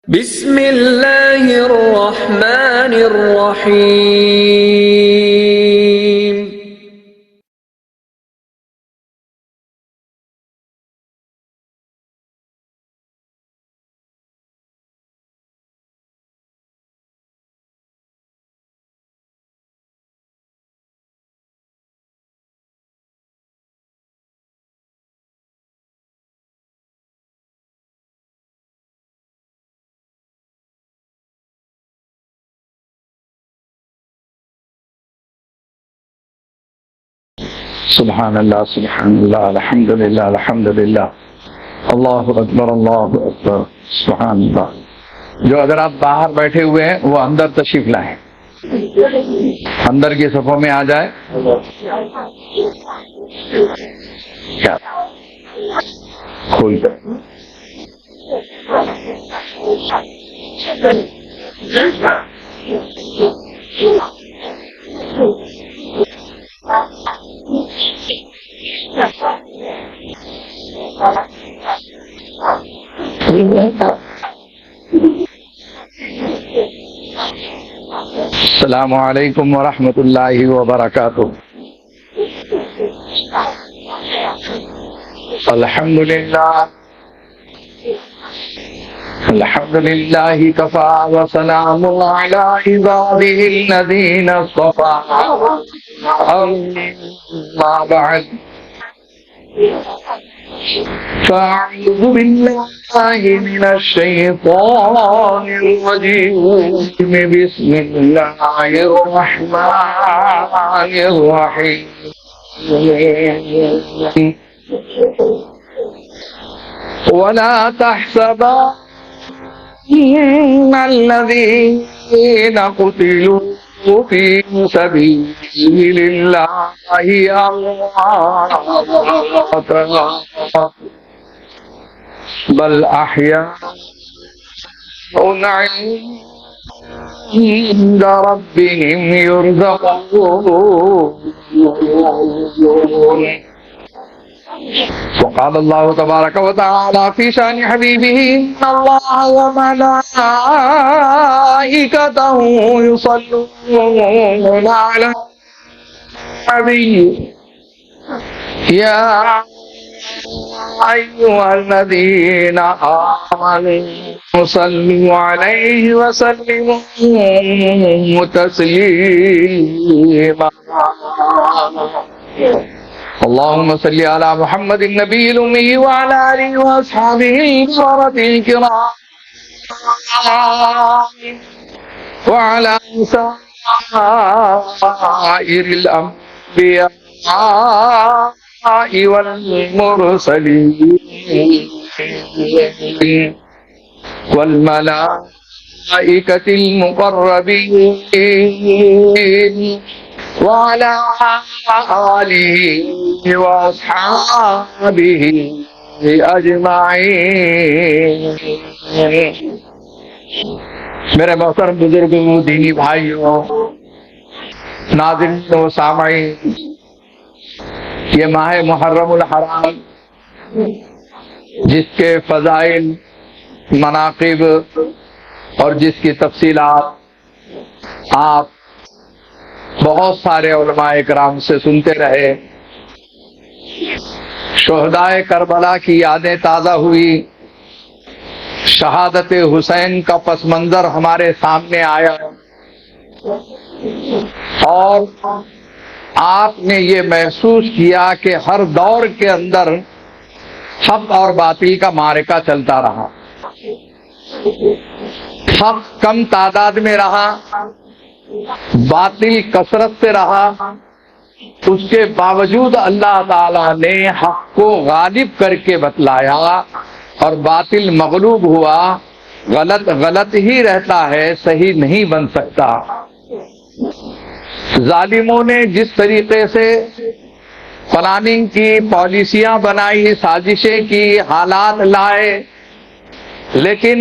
بسم اللہ الرحمن الرحیم۔ سبحان اللہ الحمدللہ اللہ اکبر سبحان اللہ۔ جو اگر آپ باہر بیٹھے ہوئے ہیں وہ اندر تشریف لائیں، اندر کی صفوں میں آ جائے۔ کیا کھول کر السلام علیکم ورحمۃ اللہ وبرکاتہ۔ الحمد للہ کفا وسلام علی عبادہ الذین اصطفى، اما بعد فاعوذ باللہ من الشیطان الرجیم، بسم اللہ الرحمن الرحیم۔ ولا تحسبن الذين قتلوا في سبيل الله أمواتا بل أحياء عند ربهم يرزقون۔ وقال الله تبارك وتعالى في شان حبيبه إن الله وملائكته يصلون على النبي يا أيها الذين آمنوا صلوا عليه وسلموا تسليما۔ اللهم صل على محمد النبي الأمي وعلى آله وأصحابه البررة الكرام وعلى سائر الأنبياء والمرسلين والملائكة المقربين وعلى آلہ وأصحابہ اجمعین۔ میرے محترم بزرگوں، دینی بھائیوں، ناظرین و سامعین، یہ ماہ محرم الحرام جس کے فضائل، مناقب اور جس کی تفصیلات آپ بہت سارے علماء کرام سے سنتے رہے، شہدائے کربلا کی یادیں تازہ ہوئی، شہادت حسین کا پس منظر ہمارے سامنے آیا، اور آپ نے یہ محسوس کیا کہ ہر دور کے اندر حق اور باطل کا معرکہ چلتا رہا، حق کم تعداد میں رہا، باطل کثرت سے رہا، اس کے باوجود اللہ تعالیٰ نے حق کو غالب کر کے بتلایا اور باطل مغلوب ہوا۔ غلط غلط ہی رہتا ہے، صحیح نہیں بن سکتا۔ ظالموں نے جس طریقے سے پلاننگ کی، پالیسیاں بنائی، سازشیں کی، حالات لائے، لیکن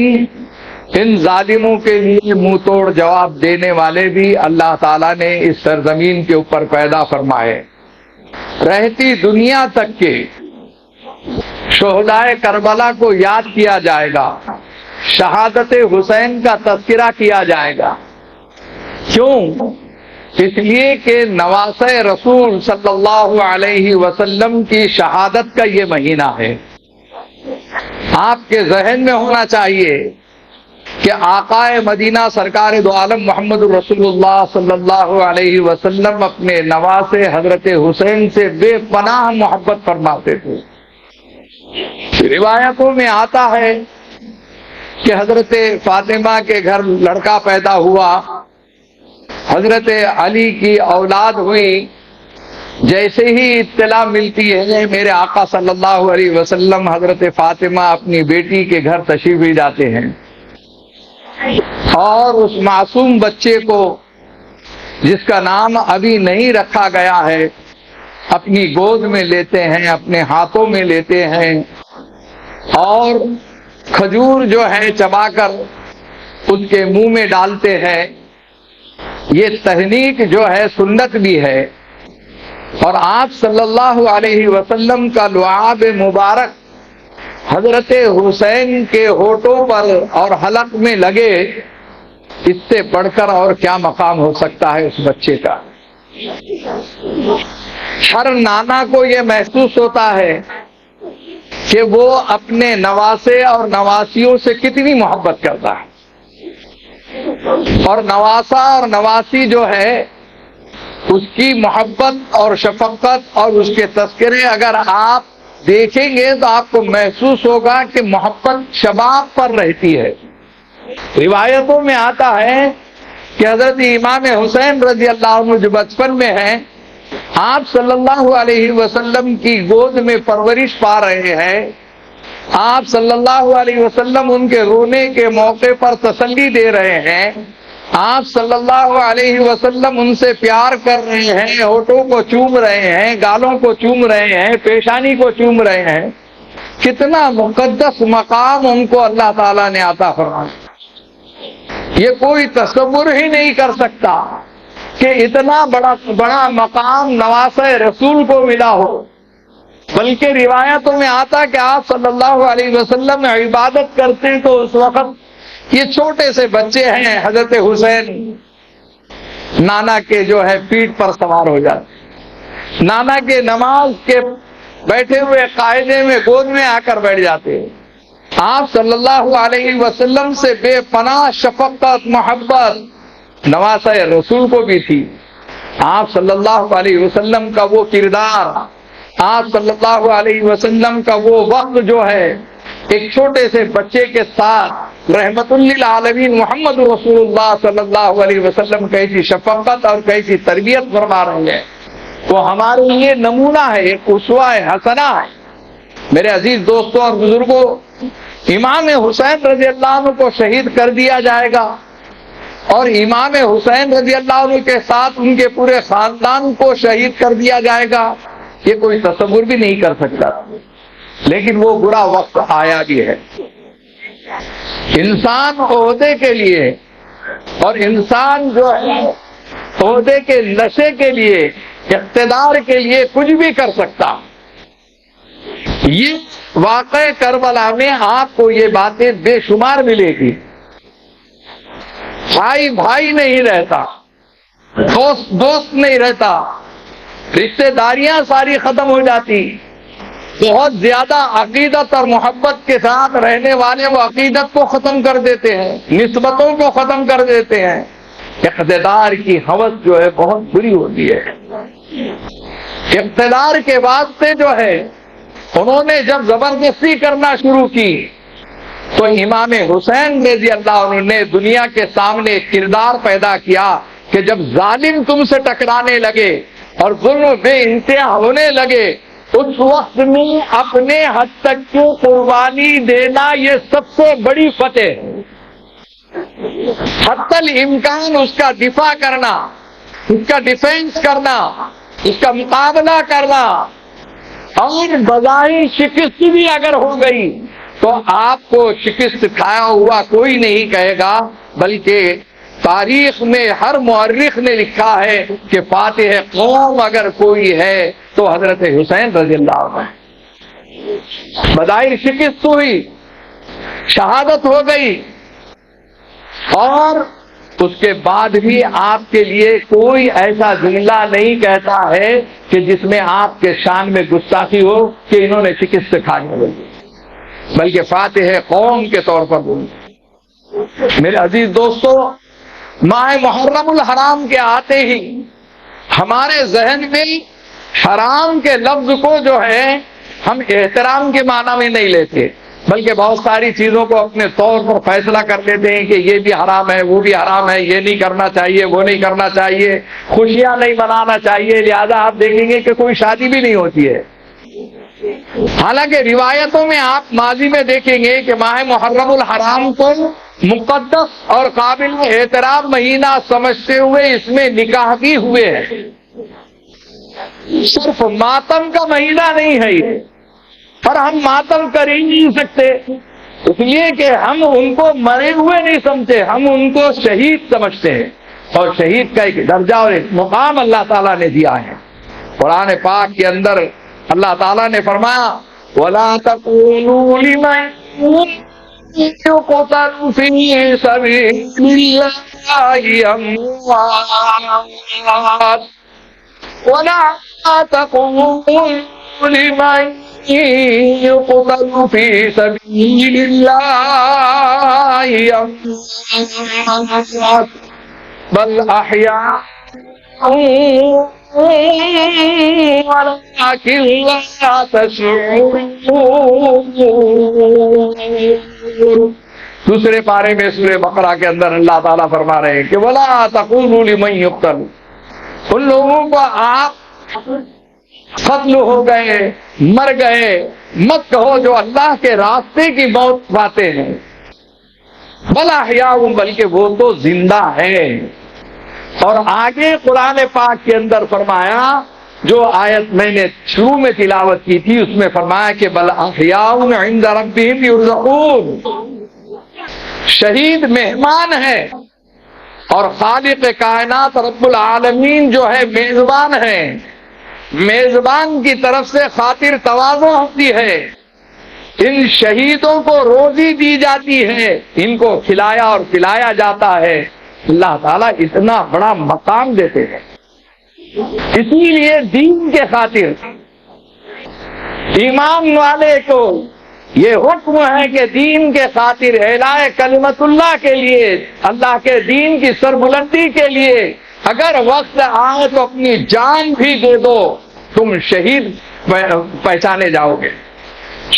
ان ظالموں کے لیے منہ توڑ جواب دینے والے بھی اللہ تعالیٰ نے اس سرزمین کے اوپر پیدا فرمائے۔ رہتی دنیا تک کے شہدائے کربلا کو یاد کیا جائے گا، شہادت حسین کا تذکرہ کیا جائے گا. کیوں؟ اس لیے کہ نواسہ رسول صلی اللہ علیہ وسلم کی شہادت کا یہ مہینہ ہے. آپ کے ذہن میں ہونا چاہیے کہ آقا مدینہ سرکار دو عالم محمد رسول اللہ صلی اللہ علیہ وسلم اپنے نواسے حضرت حسین سے بے پناہ محبت فرماتے تھے. روایتوں میں آتا ہے کہ حضرت فاطمہ کے گھر لڑکا پیدا ہوا، حضرت علی کی اولاد ہوئی. جیسے ہی اطلاع ملتی ہے میرے آقا صلی اللہ علیہ وسلم حضرت فاطمہ اپنی بیٹی کے گھر تشریف لے جاتے ہیں اور اس معصوم بچے کو جس کا نام ابھی نہیں رکھا گیا ہے اپنی گود میں لیتے ہیں، اپنے ہاتھوں میں لیتے ہیں اور کھجور جو ہے چبا کر اس کے منہ میں ڈالتے ہیں. یہ تہنیک جو ہے سنت بھی ہے، اور آپ صلی اللہ علیہ وسلم کا لعاب مبارک حضرت حسین کے ہونٹوں پر اور حلق میں لگے، اس سے بڑھ کر اور کیا مقام ہو سکتا ہے اس بچے کا. ہر نانا کو یہ محسوس ہوتا ہے کہ وہ اپنے نواسے اور نواسیوں سے کتنی محبت کرتا ہے، اور نواسا اور نواسی جو ہے اس کی محبت اور شفقت اور اس کے تذکرے اگر آپ دیکھیں گے تو آپ کو محسوس ہوگا کہ محبت شباب پر رہتی ہے. روایتوں میں آتا ہے کہ حضرت امام حسین رضی اللہ عنہ جو بچپن میں ہیں، آپ صلی اللہ علیہ وسلم کی گود میں پرورش پا رہے ہیں. آپ صلی اللہ علیہ وسلم ان کے رونے کے موقع پر تسلی دے رہے ہیں. آپ صلی اللہ علیہ وسلم ان سے پیار کر رہے ہیں، ہونٹوں کو چوم رہے ہیں، گالوں کو چوم رہے ہیں، پیشانی کو چوم رہے ہیں. کتنا مقدس مقام ان کو اللہ تعالیٰ نے عطا فرمایا. یہ کوئی تصور ہی نہیں کر سکتا کہ اتنا بڑا مقام نواسہ رسول کو ملا ہو. بلکہ روایتوں میں آتا کہ آپ صلی اللہ علیہ وسلم عبادت کرتے تو اس وقت یہ چھوٹے سے بچے ہیں حضرت حسین نانا کے جو ہے پیٹھ پر سوار ہو جاتے، نانا کے نماز کے بیٹھے ہوئے قاعدے میں گود میں آ کر بیٹھ جاتے. آپ صلی اللہ علیہ وسلم سے بے پناہ شفقت محبت نواسہ رسول کو بھی تھی. آپ صلی اللہ علیہ وسلم کا وہ کردار، آپ صلی اللہ علیہ وسلم کا وہ وقت جو ہے ایک چھوٹے سے بچے کے ساتھ رحمت للعالمین محمد رسول اللہ صلی اللہ علیہ وسلم کیسی شفقت اور کیسی تربیت فرما رہے ہیں، وہ ہمارے لیے نمونہ ہے، ایک اسوہ حسنہ ہے. میرے عزیز دوستوں اور بزرگوں، امام حسین رضی اللہ عنہ کو شہید کر دیا جائے گا اور امام حسین رضی اللہ عنہ کے ساتھ ان کے پورے خاندان کو شہید کر دیا جائے گا، یہ کوئی تصور بھی نہیں کر سکتا. لیکن وہ برا وقت آیا بھی ہے. انسان عہدے کے لیے اور انسان جو ہے عہدے کے نشے کے لیے، اقتدار کے لیے کچھ بھی کر سکتا. یہ واقع کربلا میں آپ کو یہ باتیں بے شمار ملے گی. بھائی بھائی نہیں رہتا، دوست دوست نہیں رہتا، رشتہ داریاں ساری ختم ہو جاتی. بہت زیادہ عقیدت اور محبت کے ساتھ رہنے والے وہ عقیدت کو ختم کر دیتے ہیں، نسبتوں کو ختم کر دیتے ہیں. اقتدار کی ہوس جو ہے بہت بری ہوتی ہے. اقتدار کے واسطے جو ہے انہوں نے جب زبردستی کرنا شروع کی تو امام حسین رضی اللہ عنہ نے دنیا کے سامنے ایک کردار پیدا کیا کہ جب ظالم تم سے ٹکرانے لگے اور ظلم بے انتہا ہونے لگے، اس وقت میں اپنے حد تک کی قربانی دینا یہ سب سے بڑی فتح ہے. حتی الامکان اس کا دفاع کرنا، اس کا ڈیفینس کرنا، اس کا مقابلہ کرنا، اور بظاہر شکست بھی اگر ہو گئی تو آپ کو شکست کھایا ہوا کوئی نہیں کہے گا، بلکہ تاریخ میں ہر مورخ نے لکھا ہے کہ فاتح قوم اگر کوئی ہے تو حضرت حسین رضی اللہ عنہ. بظاہر شکست ہوئی شہادت ہو گئی، اور اس کے بعد بھی آپ کے لیے کوئی ایسا جملہ نہیں کہتا ہے کہ جس میں آپ کے شان میں گستاخی ہو کہ انہوں نے شکست کھانی ہوگی، بلکہ فاتح قوم کے طور پر بولتے۔ میرے عزیز دوستو، ماہ محرم الحرام کے آتے ہی ہمارے ذہن میں حرام کے لفظ کو جو ہے ہم احترام کے معنی میں نہیں لیتے، بلکہ بہت ساری چیزوں کو اپنے طور پر فیصلہ کر لیتے ہیں کہ یہ بھی حرام ہے، وہ بھی حرام ہے، یہ نہیں کرنا چاہیے، وہ نہیں کرنا چاہیے، خوشیاں نہیں منانا چاہیے، لہذا آپ دیکھیں گے کہ کوئی شادی بھی نہیں ہوتی ہے۔ حالانکہ روایتوں میں آپ ماضی میں دیکھیں گے کہ ماہ محرم الحرام کو مقدس اور قابل احترام مہینہ سمجھتے ہوئے اس میں نکاح بھی ہوئے ہیں۔ صرف ماتم کا مہینہ نہیں ہے یہ، پر ہم ماتم کر ہی نہیں سکتے، اس لیے کہ ہم ان کو مرے ہوئے نہیں سمجھتے، ہم ان کو شہید سمجھتے ہیں، اور شہید کا ایک درجہ اور ایک مقام اللہ تعالیٰ نے دیا ہے۔ قرآن پاک کے اندر اللہ تعالیٰ نے فرمایا وَلَا تَقُولُوا لِمَن يُقْتَلُ فِي سَبِيلِ اللَّهِ أَمْوَاتٌ وَلَا تَقُولُوا لِمَن يُقْتَلُ فِي سَبِيلِ اللَّهِ أَمْوَاتٌ بَلْ أَحْيَاءٌ وَلَكِنْ لَا تَشْعُرُونَ۔ دوسرے پارے میں سورہ بقرہ کے اندر اللہ تعالیٰ فرما رہے ہیں کہ وَلَا تَقُولُوا لِمَن يُقْتَلُ، ان لوگوں کو آپ قتل ہو گئے، مر گئے مت کہو جو اللہ کے راستے کی موت پاتے ہیں، بل احیاء، بلکہ وہ تو زندہ ہے۔ اور آگے قرآن پاک کے اندر فرمایا، جو آیت میں نے شروع میں تلاوت کی تھی اس میں فرمایا کہ بل احیاء عند ربہم یرزقون، شہید مہمان ہے اور خالق کائنات رب العالمین جو ہے میزبان ہے، میزبان کی طرف سے خاطر تواضع ہوتی ہے، ان شہیدوں کو روزی دی جاتی ہے، ان کو کھلایا اور پلایا جاتا ہے، اللہ تعالیٰ اتنا بڑا مقام دیتے ہیں۔ اسی لیے دین کے خاطر ایمان والے کو یہ حکم ہے کہ دین کے خاطر اعلاء کلمت اللہ کے لیے، اللہ کے دین کی سربلندی کے لیے اگر وقت آئے تو اپنی جان بھی دے دو، تم شہید پہچانے جاؤ گے،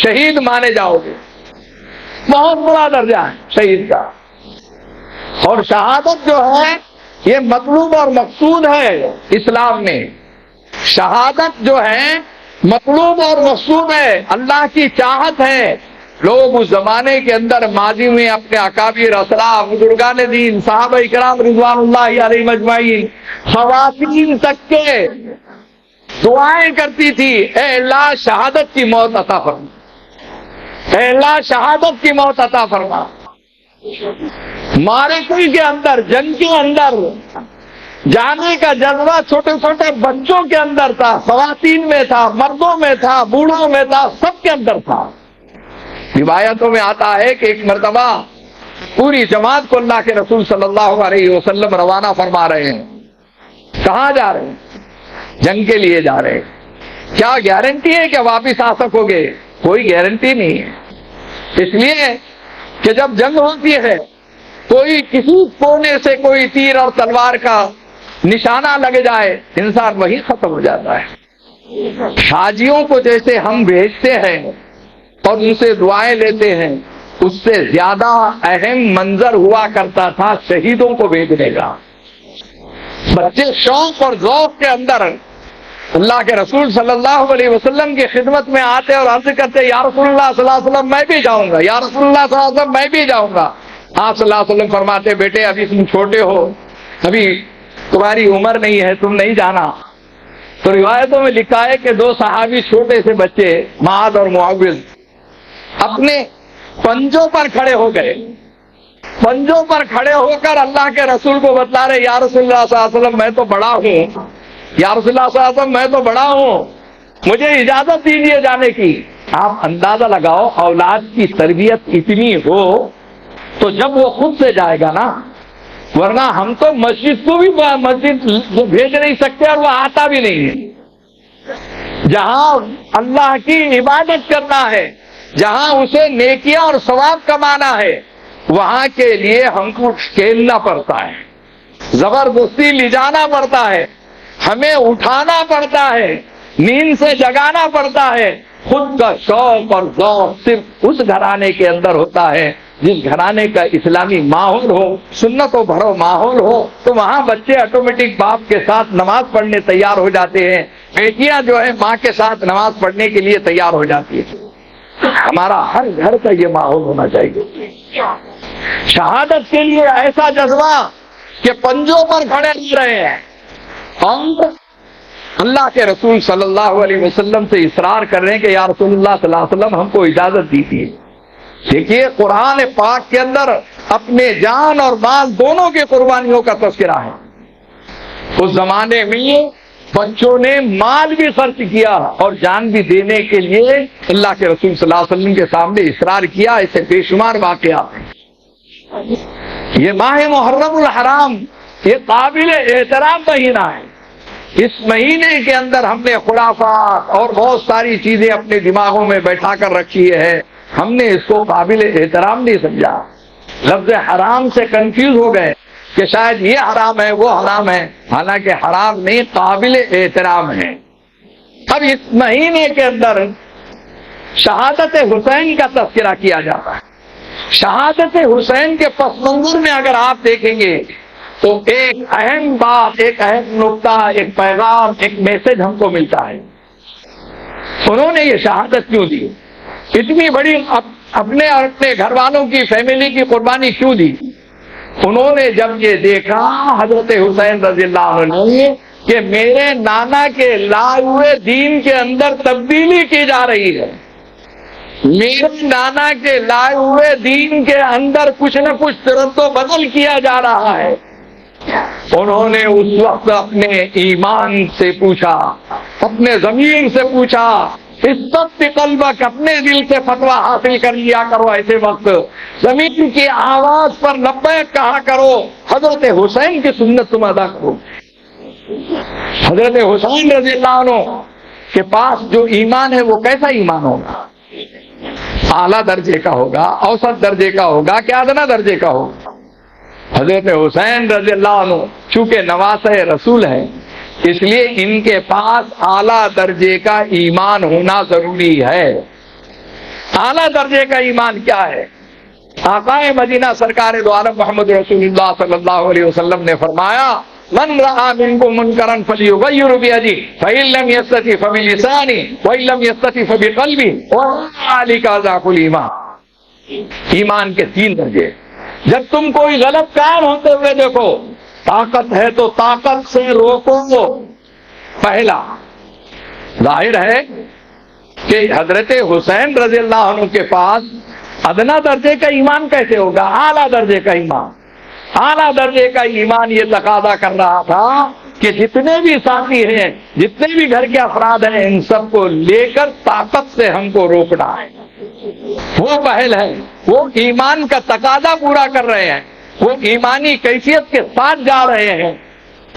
شہید مانے جاؤ گے۔ بہت بڑا درجہ ہے شہید کا، اور شہادت جو ہے یہ مطلوب اور مقصود ہے اسلام میں۔ شہادت جو ہے مطلوب اور مقصود ہے، اللہ کی چاہت ہے۔ لوگ اس زمانے کے اندر ماضی میں اپنے اکابر اسلاف، بزرگان دین، صحابہ کرام رضوان اللہ علیہم اجمعین، خواتین تک کے دعائیں کرتی تھی، اے اللہ شہادت کی موت عطا فرما، اے اللہ شہادت کی موت عطا فرما۔ معرکے کے اندر، جنگ کے اندر جانے کا جذبہ چھوٹے چھوٹے بچوں کے اندر تھا، خواتین میں تھا، مردوں میں تھا، بوڑھوں میں تھا، سب کے اندر تھا۔ روایتوں میں آتا ہے کہ ایک مرتبہ پوری جماعت کو اللہ کے رسول صلی اللہ علیہ وسلم روانہ فرما رہے ہیں۔ کہاں جا رہے ہیں؟ جنگ کے لیے جا رہے ہیں۔ کیا گارنٹی ہے کہ واپس آ سکو گے؟ کوئی گارنٹی نہیں ہے، اس لیے کہ جب جنگ ہوتی ہے کوئی کسی کونے سے کوئی تیر اور تلوار کا نشانہ لگ جائے، انسان وہی ختم ہو جاتا ہے۔ حاجیوں کو جیسے ہم بھیجتے ہیں اور ان سے دعائیں لیتے ہیں، اس سے زیادہ اہم منظر ہوا کرتا تھا شہیدوں کو بھیجنے کا۔ بچے شوق اور ذوق کے اندر اللہ کے رسول صلی اللہ علیہ وسلم کی خدمت میں آتے اور عرض کرتے، یا رسول اللہ صلی اللہ علیہ وسلم میں بھی جاؤں گا، یا رسول اللہ صلی اللہ علیہ وسلم میں بھی جاؤں گا۔ آپ صلی اللہ علیہ وسلم فرماتے، بیٹے ابھی تم چھوٹے ہو، ابھی تمہاری عمر نہیں ہے، تم نہیں جانا۔ تو روایتوں میں لکھا ہے کہ دو صحابی چھوٹے سے بچے معاذ اور معوذ اپنے پنجوں پر کھڑے ہو گئے، پنجوں پر کھڑے ہو کر اللہ کے رسول کو بتلا رہے، یا رسول اللہ صلی اللہ علیہ وسلم میں تو بڑا ہوں، یا رسول اللہ صلی اللہ علیہ وسلم میں تو بڑا ہوں، مجھے اجازت دیجیے جانے کی۔ آپ اندازہ لگاؤ، اولاد کی تربیت اتنی ہو تو جب وہ خود سے جائے گا نا، ورنہ ہم تو مسجد کو بھی مسجد بھیج نہیں سکتے اور وہ آتا بھی نہیں ہے۔ جہاں اللہ کی عبادت کرنا ہے، جہاں اسے نیکیاں اور ثواب کمانا ہے، وہاں کے لیے ہم کو کھیلنا پڑتا ہے، زبردستی لے جانا پڑتا ہے، ہمیں اٹھانا پڑتا ہے، نیند سے جگانا پڑتا ہے۔ خود کا شوق اور ذوق صرف اس گھرانے کے اندر ہوتا ہے جس گھرانے کا اسلامی ماحول ہو، سنت و بھرو ماحول ہو، تو وہاں بچے آٹومیٹک باپ کے ساتھ نماز پڑھنے تیار ہو جاتے ہیں، بیٹیاں جو ہے ماں کے ساتھ نماز پڑھنے کے لیے تیار ہو جاتی ہے۔ ہمارا ہر گھر کا یہ ماحول ہونا چاہیے۔ شہادت کے لیے ایسا جذبہ کہ پنجوں پر کھڑے رہ رہے ہیں، اور اللہ کے رسول صلی اللہ علیہ وسلم سے اصرار کر رہے ہیں کہ یا رسول اللہ صلی اللہ علیہ وسلم ہم کو اجازت دیجیے۔ دیکھیے قرآن پاک کے اندر اپنے جان اور مال دونوں کی قربانیوں کا تذکرہ ہے۔ اس زمانے میں بچوں نے مال بھی خرچ کیا اور جان بھی دینے کے لیے اللہ کے رسول صلی اللہ علیہ وسلم کے سامنے اصرار کیا۔ اسے بے شمار واقعات ہیں۔ یہ ماہ محرم الحرام یہ قابل احترام مہینہ ہے۔ اس مہینے کے اندر ہم نے خرافات اور بہت ساری چیزیں اپنے دماغوں میں بیٹھا کر رکھی ہے، ہم نے اس کو قابل احترام نہیں سمجھا، لفظ حرام سے کنفیوز ہو گئے کہ شاید یہ حرام ہے وہ حرام ہے، حالانکہ حرام نہیں، قابل احترام ہے۔ اب اس مہینے کے اندر شہادت حسین کا تذکرہ کیا جاتا ہے۔ شہادت حسین کے پس منظر میں اگر آپ دیکھیں گے تو ایک اہم بات، ایک اہم نقطہ، ایک پیغام، ایک میسج ہم کو ملتا ہے۔ انہوں نے یہ شہادت کیوں دی؟ اتنی بڑی اپنے اور اپنے گھر والوں کی، فیملی کی قربانی کیوں دی؟ انہوں نے جب یہ دیکھا حضرت حسین رضی اللہ عنہ نے کہ میرے نانا کے لائے ہوئے دین کے اندر تبدیلی کی جا رہی ہے، میرے نانا کے لائے ہوئے دین کے اندر کچھ نہ کچھ رد و بدل کیا جا رہا ہے، انہوں نے اس وقت اپنے ایمان سے پوچھا، اپنے ضمیر سے پوچھا، عزت قلبک، اپنے دل سے فتویٰ حاصل کر لیا کرو، ایسے وقت زمین کی آواز پر لبیک کہا کرو، حضرت حسین کی سنت تم ادا کرو۔ حضرت حسین رضی اللہ عنہ کے پاس جو ایمان ہے وہ کیسا ایمان ہوگا؟ اعلیٰ درجے کا ہوگا، اوسط درجے کا ہوگا کہ ادنیٰ درجے کا ہوگا؟ حضرت حسین رضی اللہ عنہ چونکہ نواسہ رسول ہیں، اس لیے ان کے پاس اعلیٰ درجے کا ایمان ہونا ضروری ہے۔ اعلیٰ درجے کا ایمان کیا ہے؟ آقا مدینہ سرکار دو عالم محمد رسول اللہ صلی اللہ علیہ وسلم نے فرمایا، من رأى منكم منكرا فليغيره بيده فإن لم يستطع فبلسانه وإن لم يستطع فبقلبه وذلك ضعف الإيمان۔ ایمان کے 3 درجے۔ جب تم کوئی غلط کام ہوتے ہوئے دیکھو، طاقت ہے تو طاقت سے روکو۔ پہلا ظاہر ہے کہ حضرت حسین رضی اللہ عنہ کے پاس ادنا درجے کا ایمان کیسے ہوگا؟ اعلیٰ درجے کا ایمان۔ اعلیٰ درجے کا ایمان یہ تقاضا کر رہا تھا کہ جتنے بھی ساتھی ہیں، جتنے بھی گھر کے افراد ہیں، ان سب کو لے کر طاقت سے ہم کو روکنا ہے۔ وہ پہل ہے، وہ ایمان کا تقاضا پورا کر رہے ہیں، وہ ایمانی کیفیت کے ساتھ جا رہے ہیں۔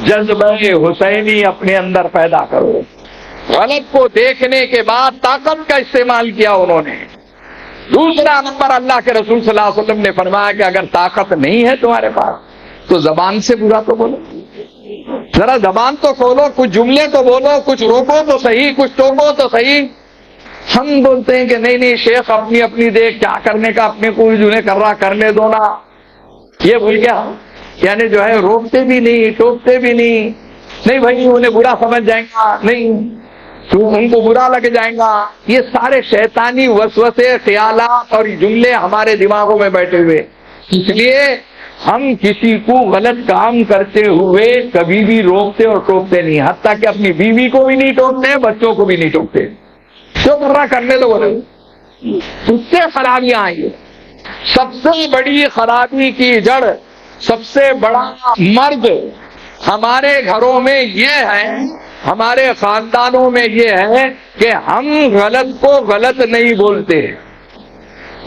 جذبہ حسینی اپنے اندر پیدا کرو۔ غلط کو دیکھنے کے بعد طاقت کا استعمال کیا انہوں نے۔ دوسرا نمبر، اللہ کے رسول صلی اللہ علیہ وسلم نے فرمایا کہ اگر طاقت نہیں ہے تمہارے پاس تو زبان سے برا تو بولو، ذرا زبان تو کھولو، کچھ جملے تو بولو، کچھ روکو تو صحیح، کچھ ٹوکو تو صحیح۔ ہم بولتے ہیں کہ نہیں شیخ اپنی اپنی دیکھ، کیا کرنے کا اپنے کو جنہیں کر رہا کرنے دو نا، یہ بھول گیا، یعنی جو ہے روکتے بھی نہیں، ٹوکتے بھی نہیں بھائی انہیں برا سمجھ جائیں گا، نہیں تو ان کو برا لگ جائیں گا۔ یہ سارے شیطانی وسوسے، خیالات اور جملے ہمارے دماغوں میں بیٹھے ہوئے، اس لیے ہم کسی کو غلط کام کرتے ہوئے کبھی بھی روکتے اور ٹوکتے نہیں، حتیٰ کہ اپنی بیوی کو بھی نہیں ٹوکتے، بچوں کو بھی نہیں ٹوکتے۔ جو کر رہا کرنے دو بولے، اس سے خرابیاں آئیں گی۔ سب سے بڑی خرابی کی جڑ، سب سے بڑا مرض ہمارے گھروں میں یہ ہے ہمارے خاندانوں میں یہ ہے کہ ہم غلط کو غلط نہیں بولتے،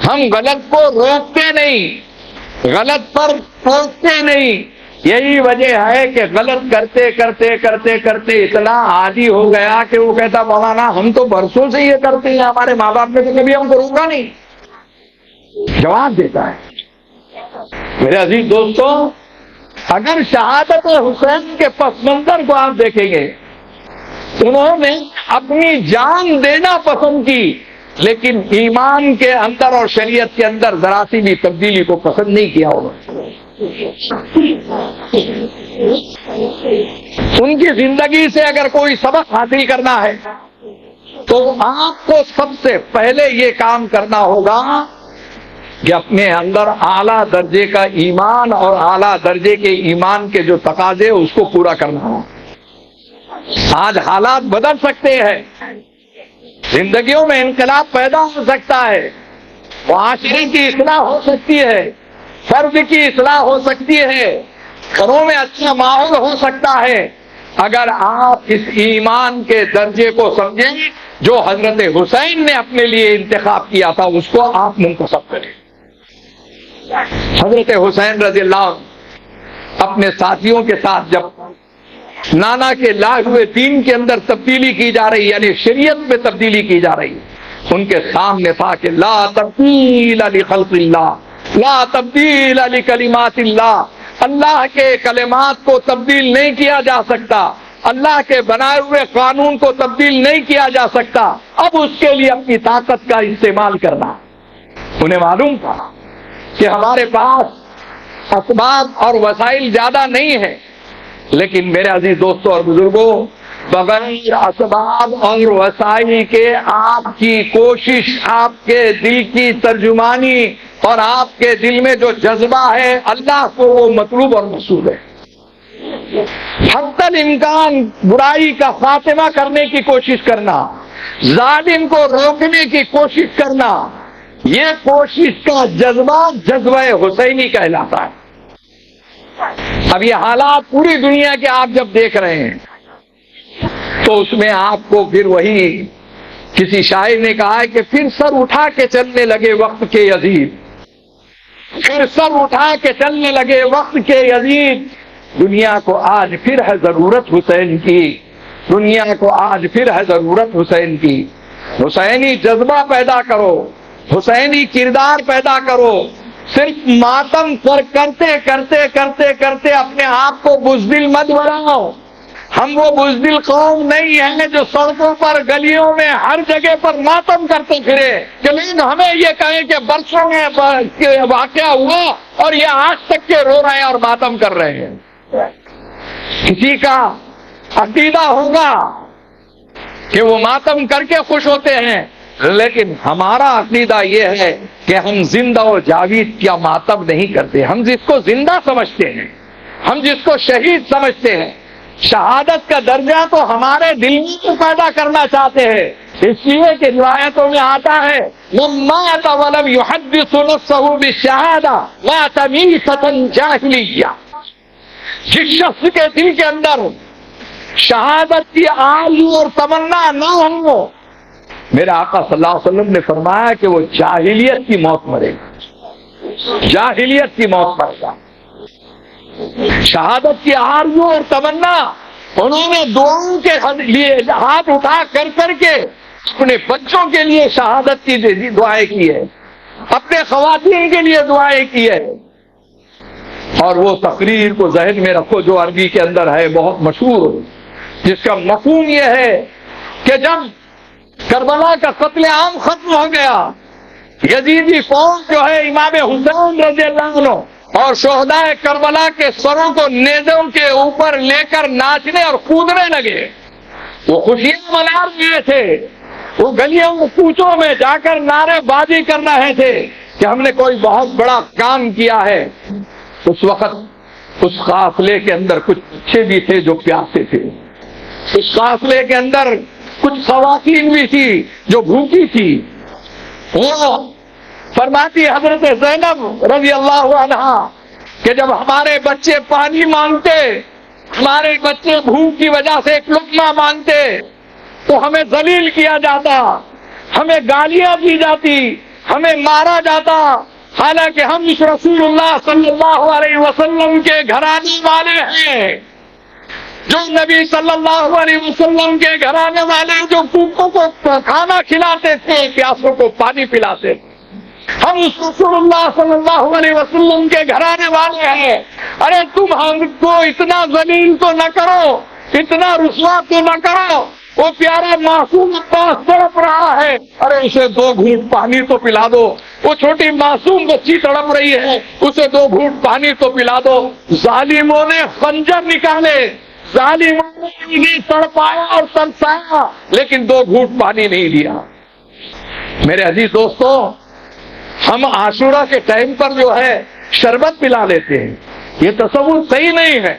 ہم غلط کو روکتے نہیں، غلط پر ٹوکتے نہیں۔ یہی وجہ ہے کہ غلط کرتے کرتے کرتے کرتے اتنا عادی ہو گیا کہ وہ کہتا مولانا ہم تو برسوں سے یہ کرتے ہیں، ہمارے ماں باپ نے تو کبھی ہم کو روکا نہیں۔ جواب دیتا ہے۔ میرے عزیز دوستوں، اگر شہادت حسین کے پس منظر کو آپ دیکھیں گے، انہوں نے اپنی جان دینا پسند کی، لیکن ایمان کے اندر اور شریعت کے اندر ذرا سی بھی تبدیلی کو پسند نہیں کیا انہوں نے۔ ان کی زندگی سے اگر کوئی سبق حاصل کرنا ہے تو آپ کو سب سے پہلے یہ کام کرنا ہوگا کہ اپنے اندر اعلیٰ درجے کا ایمان اور اعلیٰ درجے کے ایمان کے جو تقاضے اس کو پورا کرنا ہو۔ آج حالات بدل سکتے ہیں، زندگیوں میں انقلاب پیدا ہو سکتا ہے، معاشرے کی اصلاح ہو سکتی ہے، فرد کی اصلاح ہو سکتی ہے، گھروں میں اچھا ماحول ہو سکتا ہے، اگر آپ اس ایمان کے درجے کو سمجھیں جو حضرت حسین نے اپنے لیے انتخاب کیا تھا، اس کو آپ منتخب کریں۔ حضرت حسین رضی اللہ عنہ اپنے ساتھیوں کے ساتھ جب نانا کے لائے ہوئے دین کے اندر تبدیلی کی جا رہی، یعنی شریعت میں تبدیلی کی جا رہی، ان کے سامنے تھا کہ لا تبدیل لخلق اللہ، لا تبدیل لکلمات اللہ، اللہ کے کلمات کو تبدیل نہیں کیا جا سکتا، اللہ کے بنائے ہوئے قانون کو تبدیل نہیں کیا جا سکتا، اب اس کے لیے اپنی طاقت کا استعمال کرنا۔ انہیں معلوم تھا کہ ہمارے پاس اسباب اور وسائل زیادہ نہیں ہیں، لیکن میرے عزیز دوستوں اور بزرگوں، بغیر اسباب اور وسائل کے آپ کی کوشش، آپ کے دل کی ترجمانی اور آپ کے دل میں جو جذبہ ہے اللہ کو وہ مطلوب اور مقصود ہے۔ حتی الامکان برائی کا خاتمہ کرنے کی کوشش کرنا، ظالم کو روکنے کی کوشش کرنا، یہ کوشش کا جذبہ جذبہ حسینی کہلاتا ہے۔ اب یہ حالات پوری دنیا کے آپ جب دیکھ رہے ہیں تو اس میں آپ کو پھر وہی کسی شاعر نے کہا ہے کہ پھر سر اٹھا کے چلنے لگے وقت کے یزید، پھر سر اٹھا کے چلنے لگے وقت کے یزید، دنیا کو آج پھر ہے ضرورت حسین کی، دنیا کو آج پھر ہے ضرورت حسین کی۔ حسینی جذبہ پیدا کرو، حسینی کردار پیدا کرو، صرف ماتم کرتے کرتے کرتے کرتے اپنے آپ کو بزدل مت بناؤ۔ ہم وہ بزدل قوم نہیں ہیں جو سڑکوں پر گلیوں میں ہر جگہ پر ماتم کرتے پھرے کہ لیکن ہمیں یہ کہیں کہ برسوں میں واقعہ ہوا اور یہ آج تک کے رو رہے ہیں اور ماتم کر رہے ہیں۔ کسی کا عقیدہ ہوگا کہ وہ ماتم کر کے خوش ہوتے ہیں، لیکن ہمارا عقیدہ یہ ہے کہ ہم زندہ و جاوید کیا ماتم نہیں کرتے، ہم جس کو زندہ سمجھتے ہیں، ہم جس کو شہید سمجھتے ہیں، شہادت کا درجہ تو ہمارے دل میں پیدا کرنا چاہتے ہیں۔ اس لیے کہ روایتوں میں آتا ہے من مات ولم يحدث نفسه بالشهادة مات میتة جاہلیہ، جس شخص کے دل کے اندر شہادت کی آرزو اور تمنا نہ ہو، میرے آقا صلی اللہ علیہ وسلم نے فرمایا کہ وہ جاہلیت کی موت مرے گا، جاہلیت کی موت مرے گا۔ شہادت کی آرزو اور تمنا انہوں نے دعاؤں کے لیے ہاتھ اٹھا کر کر کے اپنے بچوں کے لیے شہادت کی دعائیں کی ہے، اپنے خواتین کے لیے دعائیں کی ہے۔ اور وہ تقریر کو ذہن میں رکھو جو عربی کے اندر ہے، بہت مشہور، جس کا مفہوم یہ ہے کہ جب کربلا کا قتل عام ختم ہو گیا، یزیدی فوج جو ہے امام حسین رضی اللہ عنہ اور شہداء کربلا کے سروں کو نیزوں کے اوپر لے کر ناچنے اور کودنے لگے، وہ خوشیاں منا رہے تھے، وہ گلیوں کوچوں میں جا کر نعرے بازی کر رہے تھے کہ ہم نے کوئی بہت بڑا کام کیا ہے۔ اس وقت اس قافلے کے اندر کچھ بچے بھی تھے جو پیاسے تھے، اس قافلے کے اندر کچھ خواتین بھی تھی جو بھوکی تھی۔ وہ فرماتی حضرت زینب رضی اللہ عنہا کہ جب ہمارے بچے پانی مانگتے ہمارے بچے بھوک کی وجہ سے ایک لقمہ مانگتے تو ہمیں ذلیل کیا جاتا، ہمیں گالیاں دی جاتی، ہمیں مارا جاتا، حالانکہ ہم اس رسول اللہ صلی اللہ علیہ وسلم کے گھرانے والے ہیں، جو نبی صلی اللہ علیہ وسلم کے گھرانے والے جو بھوکوں کو کھانا کھلاتے تھے، پیاسوں کو پانی پلاتے تھے۔ ہم اس رسول اللہ صلی اللہ علیہ وسلم کے گھرانے والے ہیں۔ ارے تم ہم کو اتنا ذلیل تو نہ کرو، اتنا رسوا تو نہ کرو۔ وہ پیارا معصوم عباس تڑپ رہا ہے، ارے اسے 2 گھونٹ پانی تو پلا دو۔ وہ چھوٹی معصوم بچی تڑپ رہی ہے، اسے 2 گھونٹ پانی تو پلا دو۔ ظالموں نے خنجر نکالے، ظالموں نے انہیں تڑپایا اور ترسایا، لیکن 2 گھونٹ پانی نہیں دیا۔ میرے عزیز دوستو، ہم عاشورہ کے ٹائم پر جو ہے شربت پلا لیتے ہیں، یہ تصور صحیح نہیں ہے۔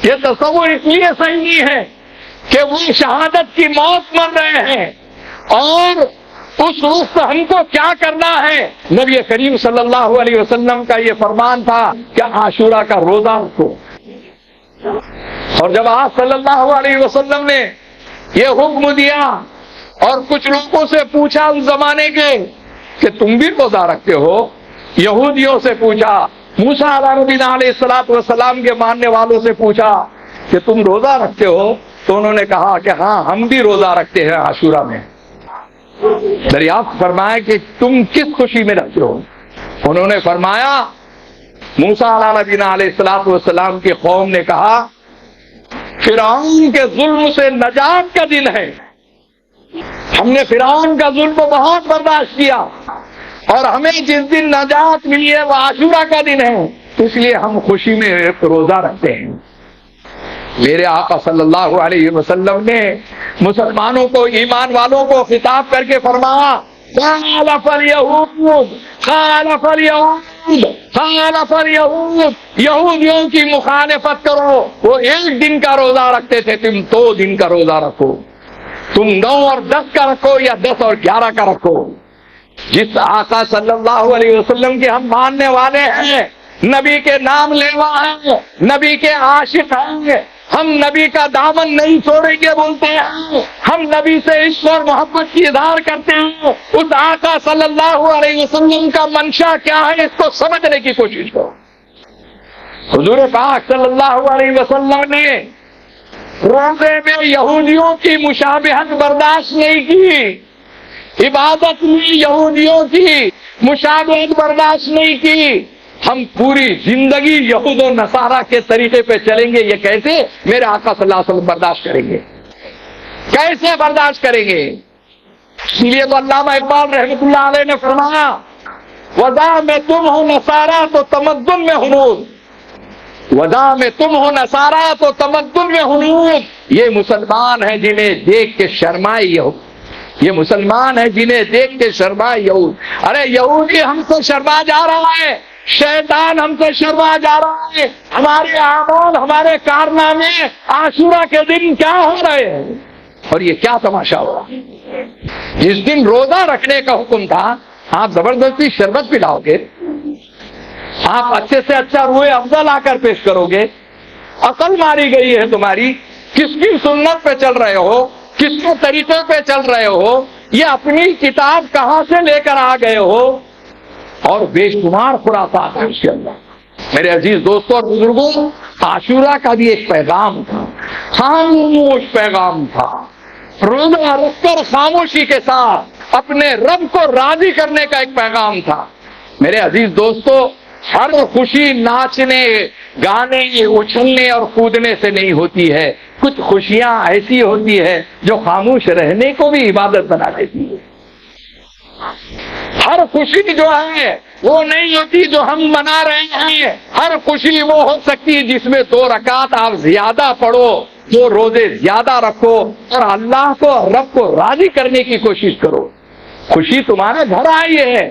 یہ تصور اس لیے صحیح نہیں ہے کہ وہ شہادت کی موت مر رہے ہیں، اور اس وقت ہم کو کیا کرنا ہے۔ نبی کریم صلی اللہ علیہ وسلم کا یہ فرمان تھا کہ عاشورہ کا روزہ رکھو، اور جب آپ صلی اللہ علیہ وسلم نے یہ حکم دیا اور کچھ لوگوں سے پوچھا اس زمانے کے کہ تم بھی روزہ رکھتے ہو، یہودیوں سے پوچھا، موسیٰ علیہ نبینا علیہ الصلوۃ والسلام کے ماننے والوں سے پوچھا کہ تم روزہ رکھتے ہو، تو انہوں نے کہا کہ ہاں ہم بھی روزہ رکھتے ہیں عاشورہ میں۔ دریافت فرمایا کہ تم کس خوشی میں رکھتے ہو؟ انہوں نے فرمایا موسیٰ علیہ نبینا علیہ الصلوۃ والسلام کی قوم نے کہا فرعون کے ظلم سے نجات کا دن ہے، ہم نے فرعون کا ظلم بہت برداشت کیا، اور ہمیں جس دن نجات ملی ہے وہ عاشورہ کا دن ہے، اس لیے ہم خوشی میں روزہ رکھتے ہیں۔ میرے آقا صلی اللہ علیہ وسلم نے مسلمانوں کو، ایمان والوں کو خطاب کر کے فرمایا خالف الیہود، خالف الیہود، خالف الیہود، یہودیوں کی مخالفت کرو۔ وہ 1 دن کا روزہ رکھتے تھے، تم 2 دن کا روزہ رکھو، تم 9 اور 10 کا رکھو یا 10 اور 11 کا رکھو۔ جس آقا صلی اللہ علیہ وسلم کے ہم ماننے والے ہیں، نبی کے نام لیوا ہیں، نبی کے عاشق ہیں، ہم نبی کا دامن نہیں چھوڑیں گے بولتے ہیں، ہم نبی سے عشق اور محبت کی اظہار کرتے ہیں۔ اس آقا صلی اللہ علیہ وسلم کا منشا کیا ہے، اس کو سمجھنے کی کوشش کرو۔ حضور پاک صلی اللہ علیہ وسلم نے روزے میں یہودیوں کی مشابہت برداشت نہیں کی، عبادت میں یہودیوں کی مشابہت برداشت نہیں کی۔ ہم پوری زندگی یہود و نصارہ کے طریقے پہ چلیں گے، یہ کیسے میرے آقا صلی اللہ علیہ وسلم برداشت کریں گے؟ کیسے برداشت کریں گے؟ اس لیے تو علامہ اقبال رحمۃ اللہ علیہ نے فرمایا وضع میں تم ہو نصارہ تو تمدن میں ہنود، وضع میں تم ہو نصارہ تو تمدن میں ہنود۔ یہ مسلمان ہیں جنہیں دیکھ کے شرمائے یہود، یہ مسلمان ہیں جنہیں دیکھ کے شرمائے یہود۔ ارے یہودی ہم سے شرما جا رہا ہے، شیطان ہم سے شرما جا رہا ہے، ہمارے اعمال، ہمارے کارنامے عاشورہ کے دن کیا ہو رہے ہیں، اور یہ کیا تماشا ہو رہا ہے۔ جس دن روزہ رکھنے کا حکم تھا، آپ زبردستی شربت پلاؤ گے، آپ اچھے سے اچھا روئے افضل لا کر پیش کرو گے، عقل ماری گئی ہے تمہاری، کس کی سنت پہ چل رہے ہو، کس کے طریقے پہ چل رہے ہو، یہ اپنی کتاب کہاں سے لے کر آ گئے ہو، اور بے شمار خرافات ہیں اس کے اندر۔ میرے عزیز دوستوں اور بزرگوں، عاشورہ کا بھی ایک پیغام تھا، خاموش پیغام تھا، روزہ رکھ کر خاموشی کے ساتھ اپنے رب کو راضی کرنے کا ایک پیغام تھا۔ میرے عزیز دوستو، ہر خوشی ناچنے، گانے، اچھلنے اور کودنے سے نہیں ہوتی ہے، کچھ خوشیاں ایسی ہوتی ہے جو خاموش رہنے کو بھی عبادت بنا دیتی ہے۔ ہر خوشی جو ہے وہ نہیں ہوتی جو ہم منا رہے ہیں، ہر خوشی وہ ہو سکتی ہے جس میں 2 رکعت آپ زیادہ پڑھو، 2 روزے زیادہ رکھو، اور اللہ کو، رب کو راضی کرنے کی کوشش کرو۔ خوشی تمہارے گھر آئی ہے،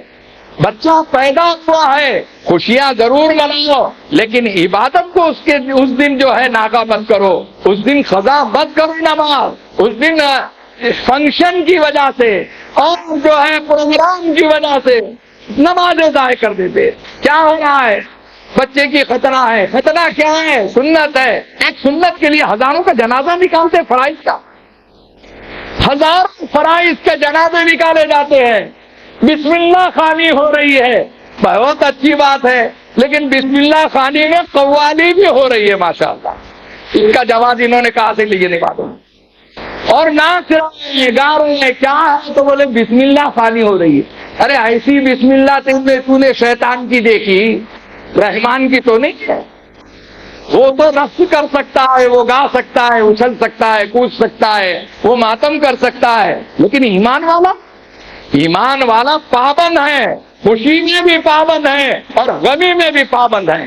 بچہ پیدا ہوا ہے، خوشیاں ضرور مناؤ، لیکن عبادت کو اس دن جو ہے ناغہ مت کرو، اس دن قضا مت کرو نماز، اس دن فنکشن کی وجہ سے اور جو ہے پروگرام کی وجہ سے نمازیں ضائع کر دیتے۔ کیا ہو رہا ہے؟ بچے کی ختنہ ہے. ختنہ کیا ہے؟ سنت ہے. ایک سنت کے لیے ہزاروں کا جنازہ نکالتے ہیں فرائض کا. ہزاروں فرائض کے جنازے نکالے جاتے ہیں. بسم اللہ خوانی ہو رہی ہے، بہت اچھی بات ہے، لیکن بسم اللہ خوانی میں قوالی بھی ہو رہی ہے ماشاءاللہ. اس کا جواز انہوں نے کہا سے لیے نہیں معلوم. اور ناچ رہے ہیں، گا رہے ہیں، کیا ہے تو بولے بسم اللہ خوانی ہو رہی ہے. ارے ایسی بسم اللہ تو نے شیطان کی دیکھی، رحمان کی تو نہیں ہے. وہ تو رقص کر سکتا ہے، وہ گا سکتا ہے، اچھل سکتا ہے، کود سکتا ہے، وہ ماتم کر سکتا ہے، لیکن ایمان والا پابند ہے. خوشی میں بھی پابند ہے اور غمی میں بھی پابند ہے.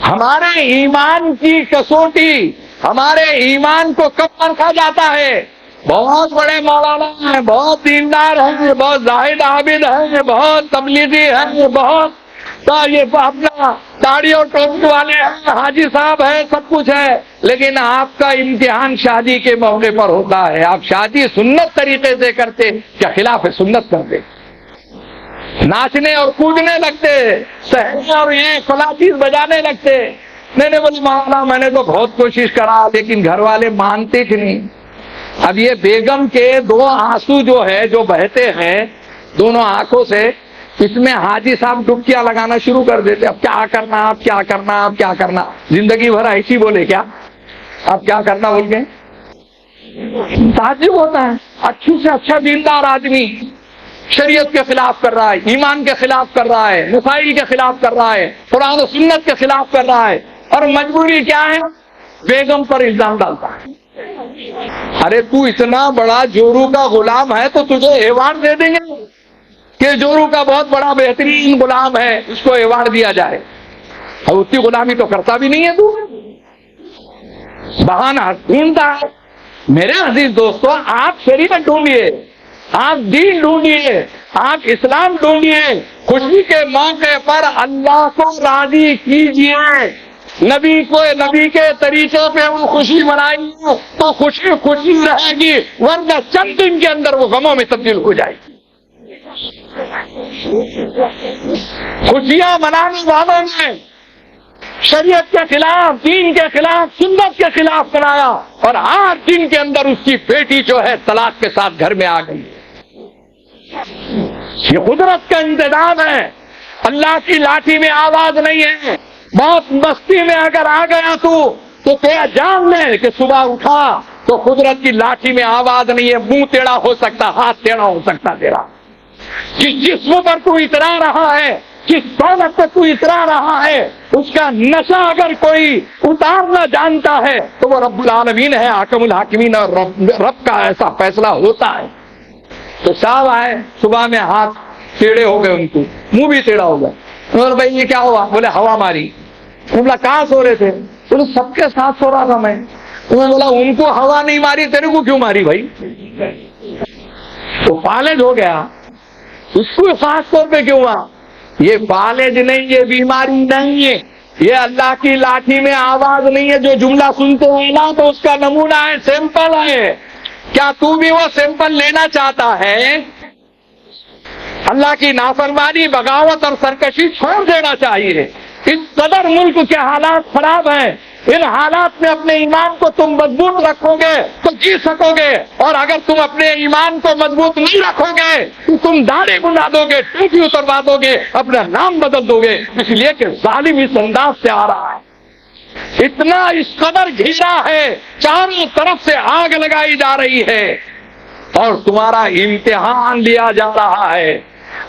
ہمارے ایمان کی کسوٹی، ہمارے ایمان کو کب پرکھا جاتا ہے؟ بہت بڑے مولانا ہیں، بہت دیندار ہیں، بہت زاہد عابد ہیں، بہت تبلیغی ہیں، بہت یہ اپنا داڑھی اور ٹوپی والے ہیں، حاجی صاحب ہیں، سب کچھ ہے، لیکن آپ کا امتحان شادی کے موقع پر ہوتا ہے. آپ شادی سنت طریقے سے کرتے کیا خلاف سنت کرتے؟ ناچنے اور کودنے لگتے، سہنے اور یہ فلاں چیز بجانے لگتے. نہیں بولے مولانا میں نے تو بہت کوشش کرا لیکن گھر والے مانتے کہ نہیں. اب یہ بیگم کے دو آنسو جو ہے جو بہتے ہیں دونوں آنکھوں سے، اس میں حاجی صاحب ڈبکیاں لگانا شروع کر دیتے. اب کیا کرنا، اب کیا کرنا، اب کیا کرنا. زندگی بھر ایسی بولے کیا اب کیا کرنا بول کے تعجب ہوتا ہے. اچھی سے اچھا دیندار آدمی شریعت کے خلاف کر رہا ہے، ایمان کے خلاف کر رہا ہے، مسائل کے خلاف کر رہا ہے، قرآن و سنت کے خلاف کر رہا ہے، اور مجبوری کیا ہے؟ بیگم پر الزام ڈالتا ہے. ارے تو اتنا بڑا جورو کا غلام ہے تو تجھے ایوارڈ دے دیں گے کہ جورو کا بہت بڑا بہترین غلام ہے، اس کو ایوارڈ دیا جائے. اور اتنی غلامی تو کرتا بھی نہیں ہے، تو بہانہ ڈھونڈتا ہے. میرے عزیز دوستو، آپ شریعت ڈھونڈیے، آپ دین ڈھونڈیے، آپ اسلام ڈھونڈیے. خوشی کے موقع پر اللہ کو راضی کیجیے. نبی کے طریقے پہ وہ خوشی منائیے تو خوشی خوشی رہے گی، ورنہ چند دن کے اندر وہ غموں میں تبدیل ہو جائے گی. خوشیاں منانے والوں نے شریعت کے خلاف، دین کے خلاف، سنت کے خلاف بنایا، اور 8 دن کے اندر اس کی بیٹی جو ہے طلاق کے ساتھ گھر میں آ گئی. یہ قدرت کا انتظام ہے. اللہ کی لاٹھی میں آواز نہیں ہے. بہت مستی میں اگر آ گیا تو تیرا جان لے کہ صبح اٹھا تو قدرت کی لاٹھی میں آواز نہیں ہے. منہ ٹیڑھا ہو سکتا، ہاتھ ٹیڑھا ہو سکتا تیرا. جس جسم پر تو اترا رہا ہے، جس دولت پر تو اترا رہا ہے، اس کا نشہ اگر کوئی اتارنا جانتا ہے تو وہ رب العالمین ہے، حاکم الحاکمین، اور رب کا ایسا فیصلہ ہوتا ہے. تو صاحب آئے صبح میں، ہاتھ ٹیڑھے ہو گئے، ان کو منہ بھی ٹیڑھا ہو گیا. اور بھائی یہ کیا ہوا؟ بولے ہوا ماری. بولا کہاں سو رہے تھے؟ بولے سب کے ساتھ سو رہا تھا میں. انہوں نے بولا ان کو ہوا نہیں ماری، تیرے کو کیوں ماری بھائی؟ تو فالج ہو گیا. اس کو خاص طور پہ کیوں ہوا؟ یہ فالج نہیں، یہ بیماری نہیں ہے، یہ اللہ کی لاٹھی میں آواز نہیں ہے. جو جملہ سنتے ہیں نا تو اس کا نمونہ ہے، سیمپل ہے. کیا تو بھی وہ سیمپل لینا چاہتا ہے؟ اللہ کی نافرمانی، بغاوت اور سرکشی چھوڑ دینا چاہیے. اس قدر ملک کے حالات خراب ہیں. ان حالات میں اپنے ایمان کو تم مضبوط رکھو گے تو جی سکو گے، اور اگر تم اپنے ایمان کو مضبوط نہیں رکھو گے تو تم داڑھی بنا دو گے، ٹوپی اتروا دو گے، اپنا نام بدل دو گے. اس لیے کہ ظالم اس انداز سے آ رہا ہے، اتنا اس قدر گھیرا ہے، چاروں طرف سے آگ لگائی جا رہی ہے اور تمہارا امتحان لیا جا رہا ہے.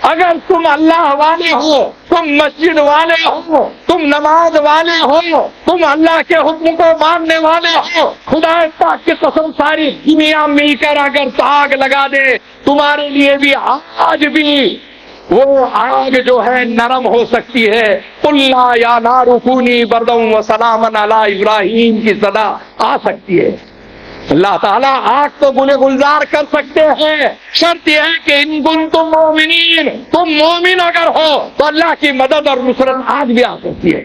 اگر تم اللہ والے ہو، تم مسجد والے ہو، تم نماز والے ہو، تم اللہ کے حکم کو ماننے والے ہو، خدا پاک کی قسم ساری دنیا مل کر اگر آگ لگا دے تمہارے لیے بھی آج بھی وہ آگ جو ہے نرم ہو سکتی ہے. قل لا یا نار کونی بردا وسلاما علی ابراہیم کی صدا آ سکتی ہے. اللہ تعالیٰ آگ تو گلے گلزار کر سکتے ہیں، شرط یہ ہے کہ ان کنتم مومنین، تم مومن اگر ہو تو اللہ کی مدد اور نصرت آج بھی آ سکتی ہے.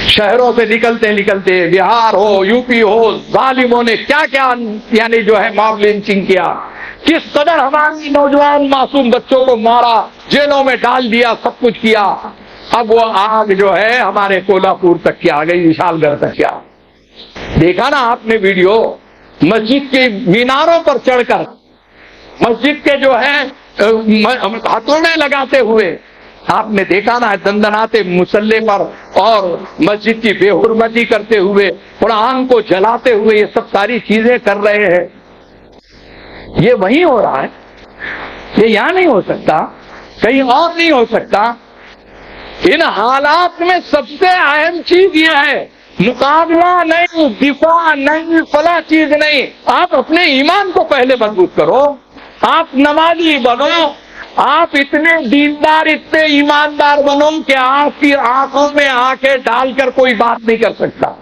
شہروں سے نکلتے نکلتے بہار ہو، یو پی ہو، ظالموں نے کیا کیا یعنی جو ہے ماب لنچنگ کیا، کس قدر ہمارے نوجوان معصوم بچوں کو مارا، جیلوں میں ڈال دیا، سب کچھ کیا. اب وہ آگ جو ہے ہمارے کولہاپور تک کی آ گئی، وشال گڑھ تک کیا دیکھا نا آپ نے ویڈیو، مسجد کے میناروں پر چڑھ کر مسجد کے جو ہے ہتھوڑے لگاتے ہوئے آپ نے دیکھا نا، دندناتے مسلح پر اور مسجد کی بے حرمتی کرتے ہوئے، قرآن کو جلاتے ہوئے، یہ سب ساری چیزیں کر رہے ہیں۔ یہ وہیں ہو رہا ہے، یہ یہاں نہیں ہو سکتا، کہیں اور نہیں ہو سکتا۔ ان حالات میں سب سے اہم چیز یہ ہے، مقابلہ نہیں، دفاع نہیں، فلاں چیز نہیں، آپ اپنے ایمان کو پہلے مضبوط کرو، آپ نمازی بنو، آپ اتنے دیندار، اتنے ایماندار بنو کہ آپ کی آنکھوں میں آنکھیں ڈال کر کوئی بات نہیں کر سکتا۔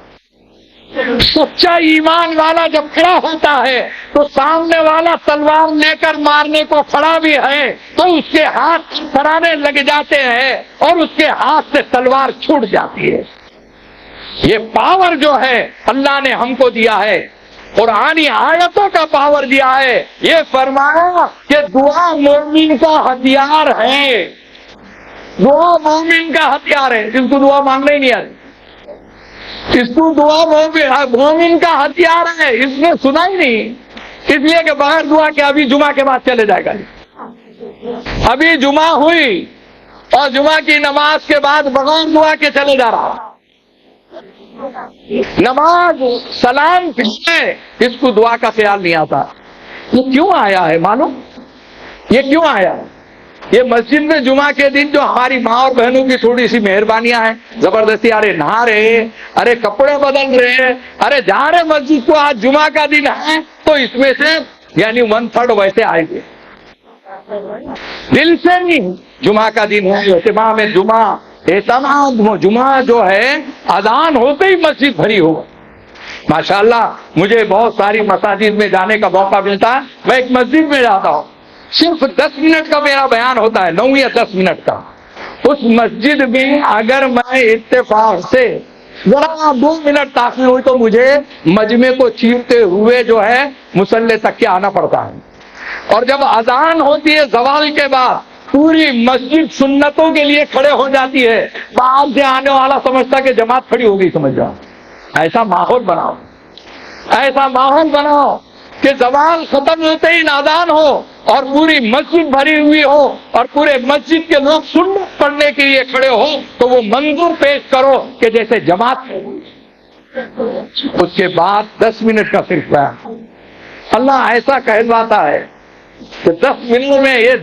سچا ایمان والا جب کھڑا ہوتا ہے تو سامنے والا تلوار لے کر مارنے کو کھڑا بھی ہے تو اس کے ہاتھ کرانے لگ جاتے ہیں اور اس کے ہاتھ سے تلوار چھوٹ جاتی ہے۔ یہ پاور جو ہے اللہ نے ہم کو دیا ہے، قرآنی آیتوں کا پاور دیا ہے۔ یہ فرمایا کہ دعا مومن کا ہتھیار ہے، دعا مومن کا ہتھیار ہے۔ جس کو دعا مانگنا ہی نہیں آتی، اس کو دعا مومن کا ہتھیار ہے، اس نے سنا ہی نہیں، اس لیے کہ بغیر دعا کے ابھی جمعہ کے بعد چلے جائے گا۔ ابھی جمعہ ہوئی اور جمعہ کی نماز کے بعد بغیر دعا کے چلے جا رہا، نماز سلام ہے، اس کو دعا کا خیال نہیں آتا۔ یہ کیوں آیا ہے معلوم؟ یہ کیوں آیا ہے؟ یہ مسجد میں جمعہ کے دن جو ہماری ماں اور بہنوں کی تھوڑی سی مہربانیاں ہیں، زبردستی ارے نہا رہے، ارے کپڑے بدل رہے، ارے جا رہے مسجد کو، آج جمعہ کا دن ہے تو اس میں سے یعنی 1/3 ویسے آئیں گے، دل سے نہیں۔ جمعہ کا دن ہے، اجتماع میں جمعہ، اعتماد جمعہ جو ہے اذان ہوتے ہی مسجد بھری ہو۔ ماشاءاللہ مجھے بہت ساری مساجد میں جانے کا موقع ملتا ہے، میں ایک مسجد میں جاتا ہوں، صرف 10 منٹ کا میرا بیان ہوتا ہے، 9 یا 10 منٹ کا۔ اس مسجد میں اگر میں اتفاق سے ذرا 2 منٹ تاخیر ہوئی تو مجھے مجمع کو چیرتے ہوئے جو ہے مصلی تک کے آنا پڑتا ہے۔ اور جب اذان ہوتی ہے زوال کے بعد، پوری مسجد سنتوں کے لیے کھڑے ہو جاتی ہے، باہر سے آنے والا سمجھتا کہ جماعت کھڑی ہو گئی، سمجھ جاؤ۔ ایسا ماحول بناؤ، ایسا ماحول بناؤ کہ زوال ختم ہوتے ہی اذان ہو اور پوری مسجد بھری ہوئی ہو اور پورے مسجد کے لوگ سنت پڑھنے کے لیے کھڑے ہو تو وہ منظر پیش کرو کہ جیسے جماعت ہے۔ اس کے بعد 10 منٹ کا صرف بیان، اللہ ایسا کہلواتا ہے کہ 10 منٹ میں یہ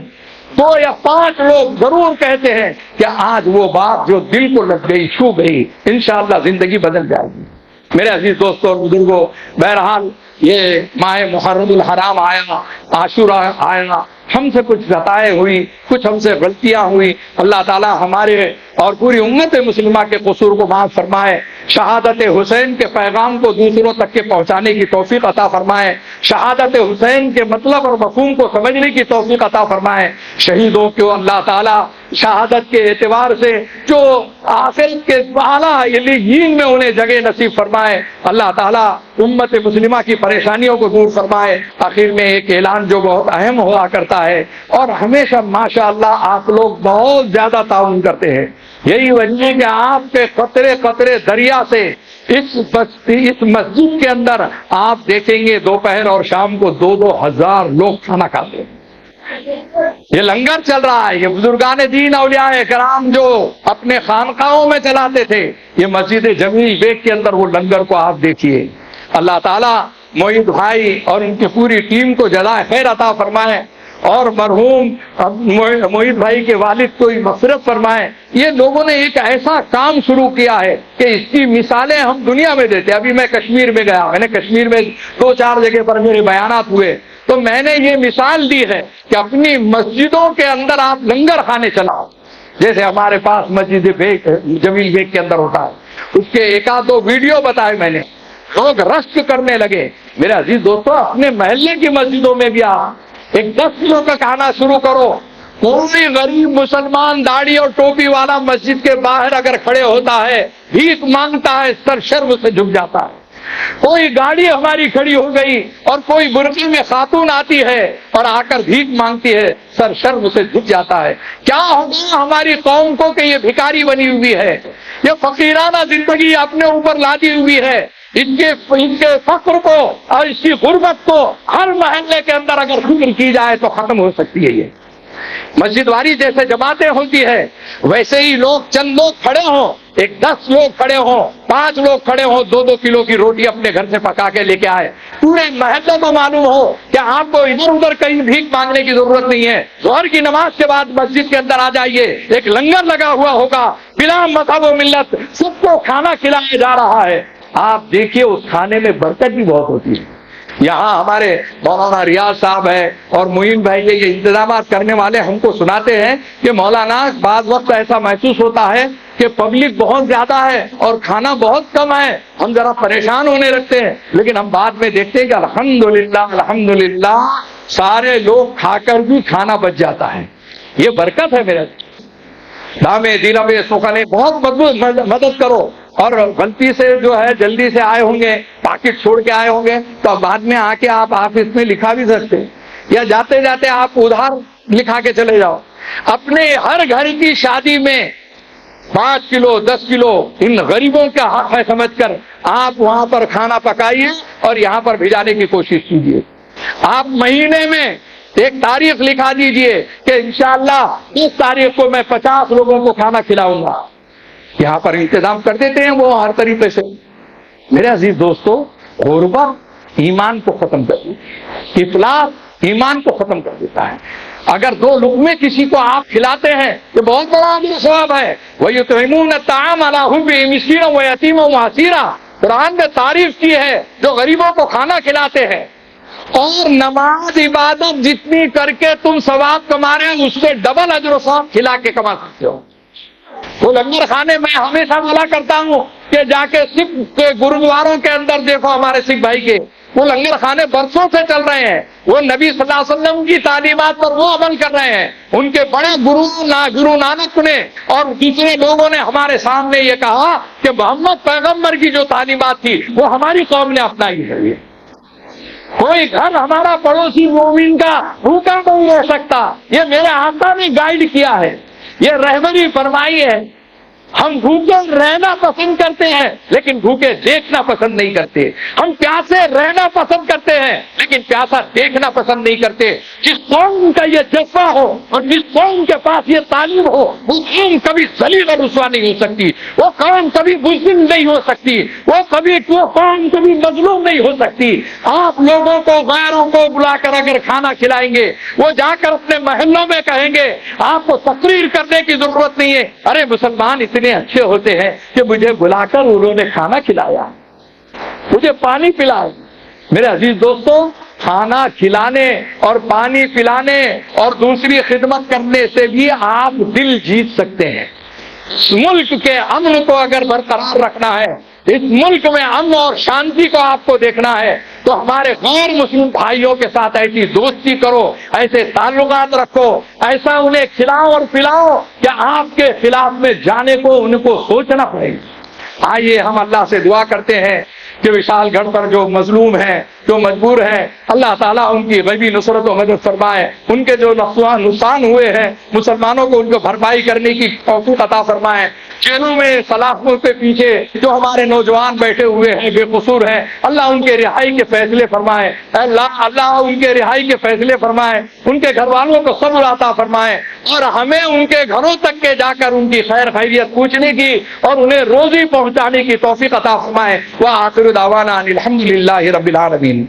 2 یا 5 لوگ ضرور کہتے ہیں کہ آج وہ بات جو دل کو لگ گئی، چھو گئی، انشاءاللہ زندگی بدل جائے گی۔ میرے عزیز دوستوں اور بزرگوں، بہرحال یہ ماہ محرم الحرام آیا، عاشورہ آیا، ہم سے کچھ خطائیں ہوئی، کچھ ہم سے غلطیاں ہوئی، اللہ تعالی ہمارے اور پوری امت مسلمہ کے قصور کو معاف فرمائے، شہادت حسین کے پیغام کو دوسروں تک کے پہنچانے کی توفیق عطا فرمائے، شہادت حسین کے مطلب اور مفہوم کو سمجھنے کی توفیق عطا فرمائے، شہیدوں کو اللہ تعالی شہادت کے اعتبار سے جو آخرت کے اعلیٰ علیین میں انہیں جگہ نصیب فرمائے، اللہ تعالی امت مسلمہ کی پریشانیوں کو دور فرمائے۔ آخر میں ایک اعلان جو بہت اہم ہوا کرتا ہے اور ہمیشہ ماشاءاللہ آپ لوگ بہت زیادہ تعاون کرتے ہیں، یہی وجہ ہے کہ آپ کے قطرے قطرے دریا سے اس مسجد کے اندر آپ دیکھیں گے دوپہر اور شام کو 2-2 ہزار لوگ کھانا کھاتے ہیں۔ یہ لنگر چل رہا ہے، یہ بزرگان دین اولیاء کرام جو اپنے خانقاہوں میں چلاتے تھے، یہ مسجد جمیل بیگ کے اندر وہ لنگر کو آپ دیکھیے۔ اللہ تعالیٰ معید بھائی اور ان کی پوری ٹیم کو جزائے خیر عطا فرمائے اور مرحوم معید بھائی کے والد کو مغفرت فرمائے۔ یہ لوگوں نے ایک ایسا کام شروع کیا ہے کہ اس کی مثالیں ہم دنیا میں دیتے ہیں۔ ابھی میں کشمیر میں گیا، میں نے کشمیر میں 2-4 جگہ پر میرے بیانات ہوئے تو میں نے یہ مثال دی ہے کہ اپنی مسجدوں کے اندر آپ لنگر خانے چلاؤ، جیسے ہمارے پاس مسجد جمیل بیگ کے اندر ہوتا ہے۔ اس کے 1-2 ویڈیو بتائے میں نے، لوگ رشک کرنے لگے۔ میرے عزیز دوستو، اپنے محلے کی مسجدوں میں بھی ایک 10 کلو کا کھانا شروع کرو۔ کوئی غریب مسلمان داڑھی اور ٹوپی والا مسجد کے باہر اگر کھڑے ہوتا ہے، بھیک مانگتا ہے، سر شرم سے جھک جاتا ہے۔ کوئی گاڑی ہماری کھڑی ہو گئی اور کوئی برقعے میں خاتون آتی ہے اور آ کر بھیک مانگتی ہے، سر شرم سے جھک جاتا ہے. کیا ہوگا ہماری قوم کو کہ یہ بھکاری بنی ہوئی ہے، یہ فقیرانہ زندگی اپنے اوپر لادی ہوئی ہے. ان کے فقر کو اور اس کی غربت کو ہر محلے کے اندر اگر فکر کی جائے تو ختم ہو سکتی ہے. یہ مسجد والی جیسے جماعتیں ہوتی ہے ویسے ہی لوگ، چند لوگ کھڑے ہوں، 10 لوگ کھڑے ہوں، 5 لوگ کھڑے ہوں، 2 کلو کی روٹی اپنے گھر سے پکا کے لے کے آئے. پورے محلے کو معلوم ہو کہ آپ کو ادھر ادھر کہیں بھیک مانگنے کی ضرورت نہیں ہے. ظہر کی نماز کے بعد مسجد کے اندر آ جائیے، ایک لنگر لگا ہوا ہوگا، بلا مذہب و ملت سب کو کھانا کھلایا جا رہا ہے. آپ دیکھیے اس کھانے میں برکت بھی بہت ہوتی ہے. یہاں ہمارے مولانا ریاض صاحب ہے اور معین بھائی یہ انتظامات کرنے والے ہم کو سناتے ہیں کہ مولانا بعض وقت ایسا محسوس ہوتا ہے کہ پبلک بہت زیادہ ہے اور کھانا بہت کم ہے، ہم ذرا پریشان ہونے لگتے ہیں. لیکن ہم بعد میں دیکھتے ہیں کہ الحمدللہ الحمدللہ سارے لوگ کھا کر بھی کھانا بچ جاتا ہے. یہ برکت ہے. میرے دامے دلبے سخنے بہت مضبوط مدد کرو. اور غلطی سے جو ہے جلدی سے آئے ہوں گے، پاکٹ چھوڑ کے آئے ہوں گے تو بعد میں آ کے آپ آفس میں لکھا بھی سکتے ہیں، یا جاتے جاتے آپ ادھار لکھا کے چلے جاؤ. اپنے ہر گھر کی شادی میں 5 کلو 10 کلو ان غریبوں کا حق ہے سمجھ کر آپ وہاں پر کھانا پکائیے اور یہاں پر بھیجانے کی کوشش کیجیے. آپ مہینے میں ایک تاریخ لکھا دیجئے کہ انشاءاللہ اس تاریخ کو میں 50 لوگوں کو کھانا کھلاؤں گا. یہاں پر انتظام کر دیتے ہیں وہ ہر طریقے سے. میرے عزیز دوستو، غربت ایمان کو ختم کر دیتی ہے، افلاس ایمان کو ختم کر دیتا ہے. اگر 2 لقمے کسی کو آپ کھلاتے ہیں یہ بہت بڑا اجر و ثواب ہے. وَيُطْعِمُونَ الطَّعَامَ عَلَىٰ حُبِّهِ مِسْكِينًا وَيَتِيمًا وَأَسِيرًا. قرآن نے تعریف کی ہے جو غریبوں کو کھانا کھلاتے ہیں. اور نماز عبادت جتنی کر کے تم ثواب کما رہے ہیں اس سے ڈبل اجر و ثواب کھلا کے کما سکتے ہو. وہ لنگر خانے میں ہمیشہ بولا کرتا ہوں کہ جا کے سکھ کے گرودواروں کے اندر دیکھو، ہمارے سکھ بھائی کے وہ لنگر خانے برسوں سے چل رہے ہیں. وہ نبی صلی اللہ علیہ وسلم کی تعلیمات پر وہ عمل کر رہے ہیں. ان کے بڑے گرو نانک نے اور دوسرے لوگوں نے ہمارے سامنے یہ کہا کہ محمد پیغمبر کی جو تعلیمات تھی وہ ہماری قوم نے اپنائی ہے. کوئی گھر ہمارا پڑوسی مومن کا بھوکا نہیں رہ سکتا، یہ میرے آقا نے گائیڈ کیا ہے، یہ رہبری فرمائی ہے. ہم بھوکے رہنا پسند کرتے ہیں لیکن بھوکے دیکھنا پسند نہیں کرتے. ہم پیاسے رہنا پسند کرتے ہیں لیکن پیاسا دیکھنا پسند نہیں کرتے. جس قوم کا یہ جذبہ ہو اور جس قوم کے پاس یہ تعلیم ہو وہ قوم کبھی ذلیل اور رسوا نہیں ہو سکتی، وہ قوم کبھی مظلوم نہیں ہو سکتی، وہ قوم کبھی مظلوم نہیں ہو سکتی. آپ لوگوں کو غیروں کو بلا کر اگر کھانا کھلائیں گے، وہ جا کر اپنے محلوں میں کہیں گے، آپ کو تقریر کرنے کی ضرورت نہیں ہے ارے مسلمان اتنے اچھے ہوتے ہیں کہ مجھے بلا کر انہوں نے کھانا کھلایا، مجھے پانی پلایا. میرے عزیز دوستو، کھانا کھلانے اور پانی پلانے اور دوسری خدمت کرنے سے بھی آپ دل جیت سکتے ہیں. اس ملک کے امن کو اگر برقرار رکھنا ہے، اس ملک میں امن اور شانتی کو آپ کو دیکھنا ہے تو ہمارے غیر مسلم بھائیوں کے ساتھ ایسی دوستی کرو، ایسے تعلقات رکھو، ایسا انہیں کھلاؤ اور پلاؤ کہ آپ کے خلاف میں جانے کو ان کو سوچنا پڑے گا. آئیے ہم اللہ سے دعا کرتے ہیں کہ وشال گڑھ پر جو مظلوم ہیں، جو مجبور ہیں، اللہ تعالیٰ ان کی غیبی نصرت و مدد فرمائے. ان کے جو نقصان ہوئے ہیں مسلمانوں کو ان کو بھرپائی کرنے کی توفیق عطا فرمائے. جیلوں میں سلاخوں کے پیچھے جو ہمارے نوجوان بیٹھے ہوئے ہیں بے قصور ہیں، اللہ ان کے رہائی کے فیصلے فرمائے. اللہ ان کے رہائی کے فیصلے فرمائے، ان کے گھر والوں کو صبر عطا فرمائے اور ہمیں ان کے گھروں تک کے جا کر ان کی خیر خیریت پوچھنے کی اور انہیں روزی پہنچانے کی توفیق عطا فرمائے. وآخر دعوانا ان الحمد للہ رب العالمین.